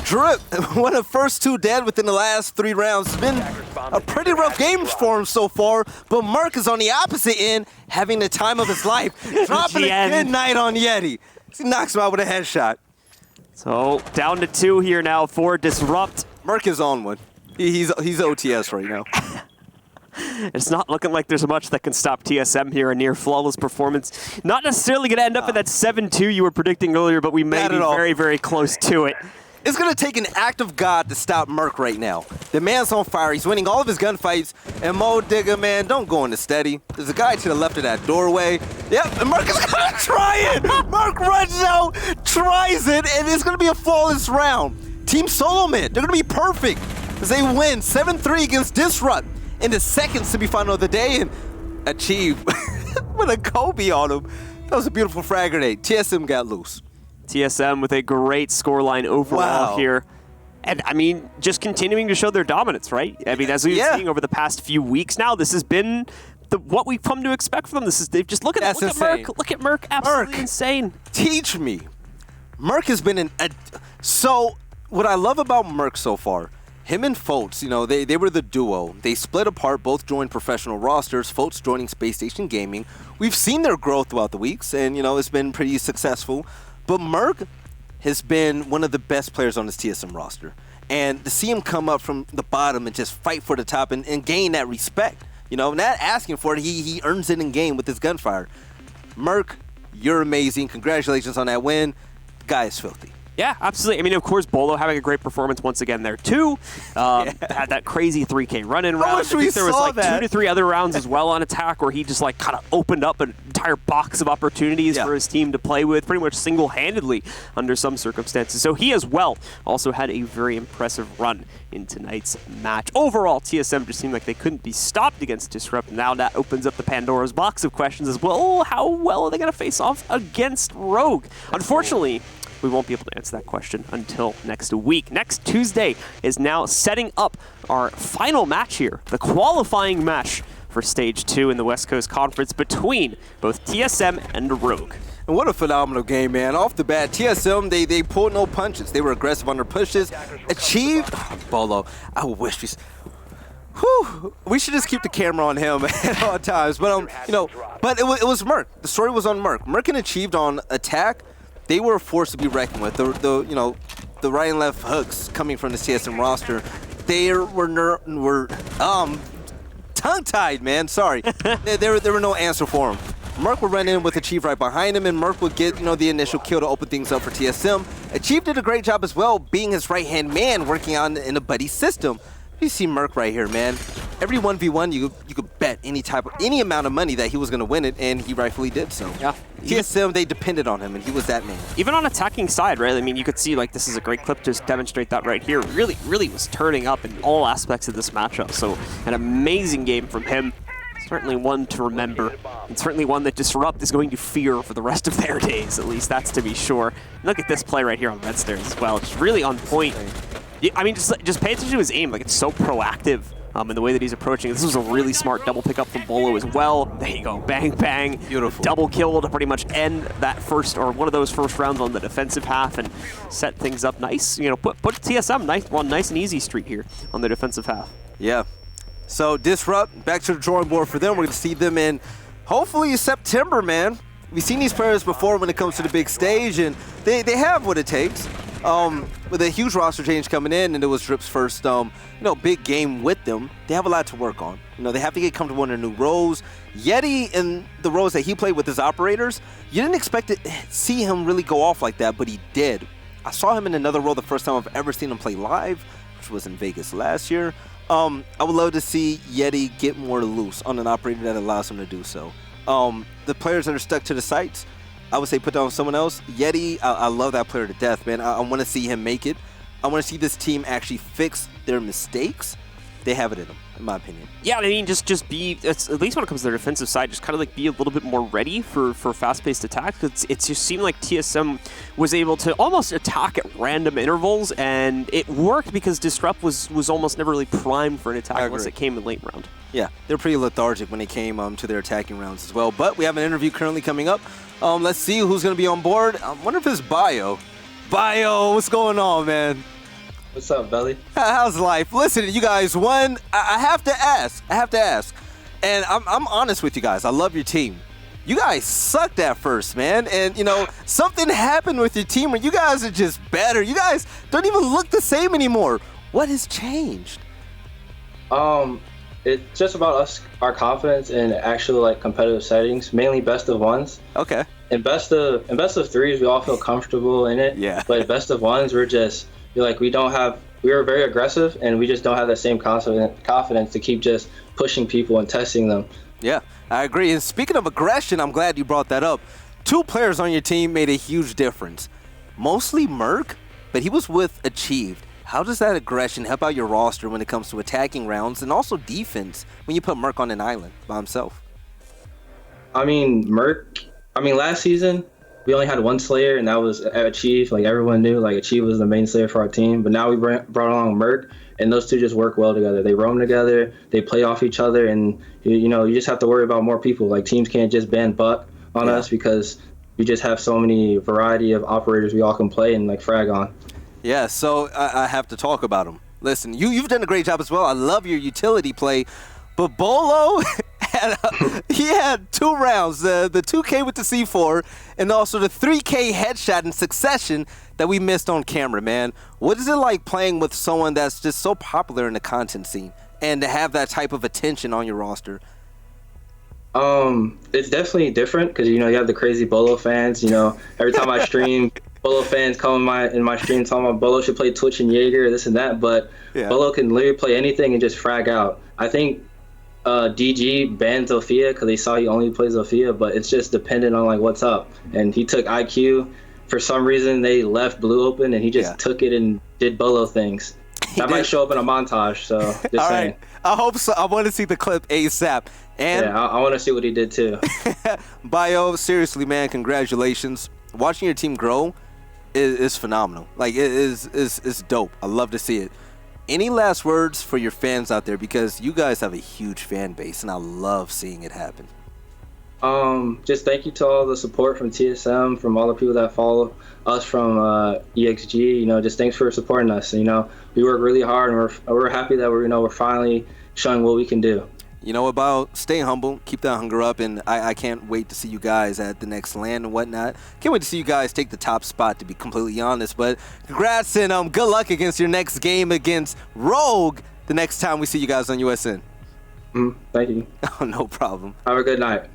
Drip, one of the first 2 dead within the last 3 rounds. It's been a pretty rough game for him so far, but Merc is on the opposite end, having the time of his life, dropping a good night on Yeti. He knocks him out with a headshot. So down to 2 here now for Disrupt. Merc is on one. He's OTS right now. It's not looking like there's much that can stop TSM here. A near flawless performance. Not necessarily going to end up in that 7-2 you were predicting earlier, but we may be very, very close to it. It's going to take an act of God to stop Merc right now. The man's on fire. He's winning all of his gunfights. And Mo Digger, man, don't go into steady. There's a guy to the left of that doorway. Yep, and Merc is going to try it. Merc runs out, tries it, and it's going to be a flawless round. Team Solomid, they're going to be perfect as they win 7-3 against Disrupt in the second semifinal of the day and achieve with a Kobe on him. That was a beautiful frag grenade. TSM got loose. TSM with a great scoreline overall here. And, I mean, just continuing to show their dominance, right? I mean, as we've been seeing over the past few weeks now, this has been what we've come to expect from them. They've just look at Merc. Look at Merc, absolutely insane. Teach me. Merc has been so what I love about Merc so far him and Fultz, they were the duo. They split apart, both joined professional rosters, Fultz joining Space Station Gaming. We've seen their growth throughout the weeks, and, it's been pretty successful. But Merc has been one of the best players on this TSM roster. And to see him come up from the bottom and just fight for the top and gain that respect, not asking for it, he earns it in game with his gunfire. Merc, you're amazing. Congratulations on that win. The guy is filthy. Yeah, absolutely. I mean, of course, Bolo having a great performance once again there, too. Had that crazy 3K run-in round. I think there was like 2 to 3 other rounds as well on attack where he just like kind of opened up an entire box of opportunities for his team to play with pretty much single-handedly under some circumstances. So he as well also had a very impressive run in tonight's match. Overall, TSM just seemed like they couldn't be stopped against Disrupt. Now that opens up the Pandora's box of questions as well. How well are they going to face off against Rogue? Unfortunately, we won't be able to answer that question until next week. Next Tuesday is now setting up our final match here, the qualifying match for Stage 2 in the West Coast Conference between both TSM and Rogue. And what a phenomenal game, man. Off the bat, TSM, they pulled no punches. They were aggressive on their pushes. Achieved... Bolo, I wish we should just keep the camera on him at all times. But, but it was Merc. The story was on Merc. Merc achieved on attack. They were a force to be reckoned with. The right and left hooks coming from the TSM roster, they were tongue-tied, man. Sorry, there were no answer for him. Merc would run in with Achieve right behind him, and Merc would get the initial kill to open things up for TSM. Achieve did a great job as well, being his right-hand man, working on in a buddy system. You see Merc right here, man. Every 1v1, you could bet any amount of money that he was going to win it, and he rightfully did so. Yeah. TSM, they depended on him, and he was that man. Even on attacking side, right? I mean, you could see, like, this is a great clip to demonstrate that right here. Really, really was turning up in all aspects of this matchup. So, an amazing game from him. Certainly one to remember, and certainly one that Disrupt is going to fear for the rest of their days, at least that's to be sure. And look at this play right here on Red Stairs as well. It's really on point. I mean, just pay attention to his aim. Like, it's so proactive in the way that he's approaching. This was a really smart double pickup from Bolo as well. There you go. Bang, bang. Beautiful. Double kill to pretty much end that first, or one of those first rounds on the defensive half and set things up nice. Put TSM nice and easy street here on the defensive half. Yeah. So, Disrupt, back to the drawing board for them. We're going to see them in, hopefully, September, man. We've seen these players before when it comes to the big stage, and they have what it takes. With a huge roster change coming in, and it was Drip's first, big game with them, they have a lot to work on. They have to get comfortable in their new roles. Yeti, in the roles that he played with his operators, you didn't expect to see him really go off like that, but he did. I saw him in another role the first time I've ever seen him play live, which was in Vegas last year. I would love to see Yeti get more loose on an operator that allows him to do so. The players that are stuck to the sites, I would say put down someone else. Yeti, I love that player to death, man. I want to see him make it. I want to see this team actually fix their mistakes. They have it in them, in my opinion. Yeah, I mean, just be, at least when it comes to their defensive side, just kind of like be a little bit more ready for fast-paced attack. It just seemed like TSM was able to almost attack at random intervals, and it worked because Disrupt was almost never really primed for an attack unless it came in late round. Yeah, they're pretty lethargic when it came to their attacking rounds as well. But we have an interview currently coming up. Let's see who's going to be on board. I wonder if it's Bio. Bio, what's going on, man? What's up, Belly? How's life? Listen, you guys won. I have to ask. And I'm honest with you guys. I love your team. You guys sucked at first, man. And, something happened with your team where you guys are just better. You guys don't even look the same anymore. What has changed? It's just about us, our confidence in actual competitive settings, mainly best of ones. Okay. In best of threes, we all feel comfortable in it. Yeah. But best of ones, we were very aggressive, and we just don't have that same confidence to keep just pushing people and testing them. Yeah, I agree. And speaking of aggression, I'm glad you brought that up. 2 players on your team made a huge difference. Mostly Merc, but he was with Achieved. How does that aggression help out your roster when it comes to attacking rounds and also defense when you put Merc on an island by himself? Last season, we only had one Slayer, and that was Achieve. Everyone knew, Achieve was the main Slayer for our team. But now we brought along Merc, and those two just work well together. They roam together, they play off each other, and you just have to worry about more people. Teams can't just ban Buck on us because we just have so many variety of operators we all can play and frag on. Yeah, so I have to talk about him. listen, you've done a great job as well. I love your utility play. But Bolo, he had 2 rounds, the 2K with the C4 and also the 3K headshot in succession that we missed on camera, man. What is it like playing with someone that's just so popular in the content scene and to have that type of attention on your roster? It's definitely different because, you have the crazy Bolo fans. Every time I stream, Bolo fans come in my stream talking about Bolo should play Twitch and Jaeger, this and that. But Bolo can literally play anything and just frag out. I think DG banned Zofia because they saw he only plays Zofia, but it's just dependent on what's up. And he took IQ. For some reason, they left Blue open, and he just took it and did Bolo things. That might show up in a montage, so just All saying. Right. I hope so. I want to see the clip ASAP. And I want to see what he did too. Bio, seriously, man, congratulations. Watching your team grow is phenomenal. It is dope. I love to see it. Any last words for your fans out there? Because you guys have a huge fan base, and I love seeing it happen. Just thank you to all the support from TSM, from all the people that follow us from EXG. Just thanks for supporting us. We work really hard, and we're happy that we're finally showing what we can do. You know about stay humble, keep that hunger up, and I can't wait to see you guys at the next LAN and whatnot. Can't wait to see you guys take the top spot, to be completely honest. But congrats and good luck against your next game against Rogue the next time we see you guys on USN. Thank you. Oh, no problem. Have a good night.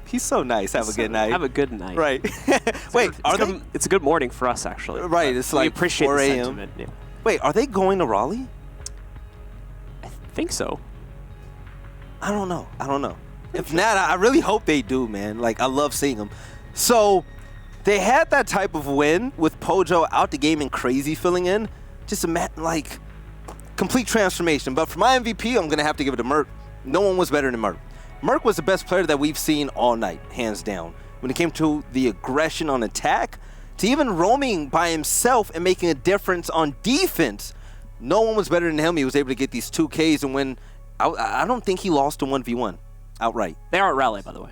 He's so nice. Have a good night. Have a good night. Right. Wait, it's a good morning for us, actually. Right. It's we like appreciate 4 the a.m. sentiment. Yeah. Wait, are they going to Raleigh? I think so. I don't know. If not, I really hope they do, man. I love seeing them. So they had that type of win with Pojo out the game and Crazy filling in. Just complete transformation. But for my MVP, I'm going to have to give it to Merc. No one was better than Merc. Merc was the best player that we've seen all night, hands down. When it came to the aggression on attack, to even roaming by himself and making a difference on defense, no one was better than him. He was able to get these 2Ks and win. I don't think he lost a 1v1 outright. They are at Raleigh, by the way.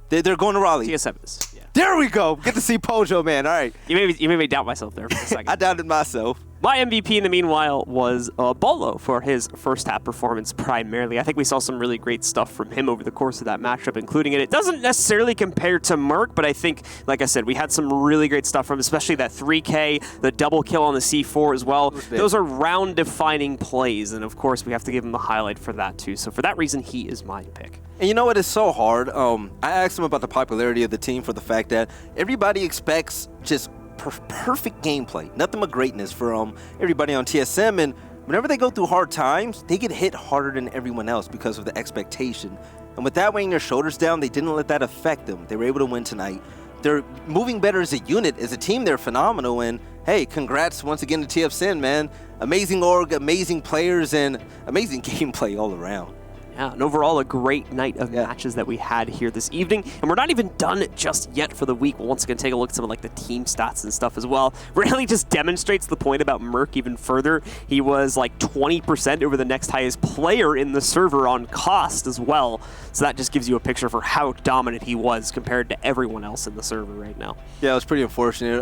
They're going to Raleigh. TSM is. Yeah. There we go. Get to see Pojo, man. All right. You made me doubt myself there for a second. I doubted myself. My MVP in the meanwhile was Bolo for his first half performance primarily. I think we saw some really great stuff from him over the course of that matchup, including it. It doesn't necessarily compare to Merc, but I think, like I said, we had some really great stuff from him, especially that 3K, the double kill on the C4 as well. Those are round-defining plays, and of course we have to give him the highlight for that too. So for that reason, he is my pick. And you know what? It's so hard. I asked him about the popularity of the team for the fact that everybody expects just perfect gameplay, nothing but greatness for everybody on TSM, and whenever they go through hard times, they get hit harder than everyone else because of the expectation. And with that weighing their shoulders down, they didn't let that affect them. They were able to win tonight. They're moving better as a unit, as a team. They're phenomenal, and hey, congrats once again to TSM, man. Amazing org, amazing players, and amazing gameplay all around. Yeah, and overall a great night of matches that we had here this evening. And we're not even done just yet for the week. We'll once again take a look at some of the team stats and stuff as well. Really just demonstrates the point about Merc even further. He was 20% over the next highest player in the server on cost as well. So that just gives you a picture for how dominant he was compared to everyone else in the server right now. Yeah, it was pretty unfortunate.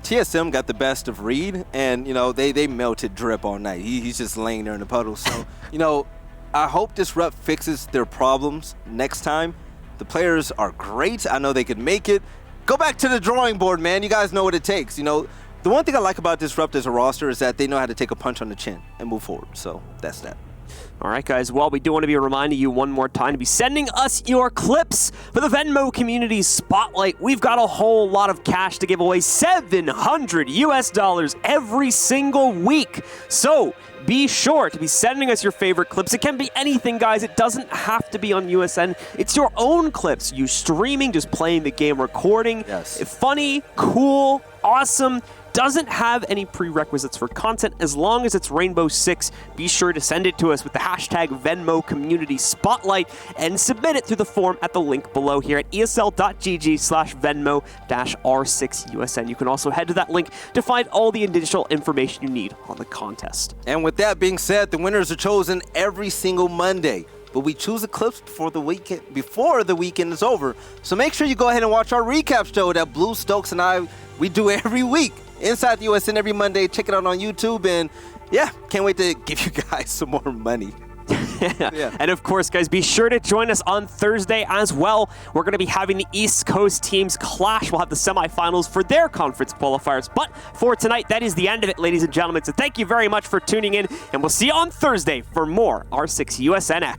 TSM got the best of Reed, and they melted Drip all night. He's just laying there in the puddle. So I hope Disrupt fixes their problems next time. The players are great. I know they could make it. Go back to the drawing board, man. You guys know what it takes. The one thing I like about Disrupt as a roster is that they know how to take a punch on the chin and move forward. So that's that. All right, guys. Well, we do want to be reminding you one more time to be sending us your clips for the Venmo Community Spotlight. We've got a whole lot of cash to give away, $700 every single week. So be sure to be sending us your favorite clips. It can be anything, guys. It doesn't have to be on USN. It's your own clips. You streaming, just playing the game, recording. Yes. Funny, cool, awesome. Doesn't have any prerequisites for content as long as it's Rainbow Six. Be sure to send it to us with the hashtag Venmo Community Spotlight and submit it through the form at the link below here at esl.gg/Venmo-R6USN. You can also head to that link to find all the additional information you need on the contest. And with that being said, the winners are chosen every single Monday. But we choose the clips before the weekend is over. So make sure you go ahead and watch our recap show that Blue Stokes and we do every week inside the USN every Monday. Check it out on YouTube and yeah, can't wait to give you guys some more money. Yeah. And of course, guys, be sure to join us on Thursday as well. We're going to be having the East Coast teams clash. We'll have the semifinals for their conference qualifiers. But for tonight, that is the end of it, ladies and gentlemen. So thank you very much for tuning in, and we'll see you on Thursday for more R6 USN Action.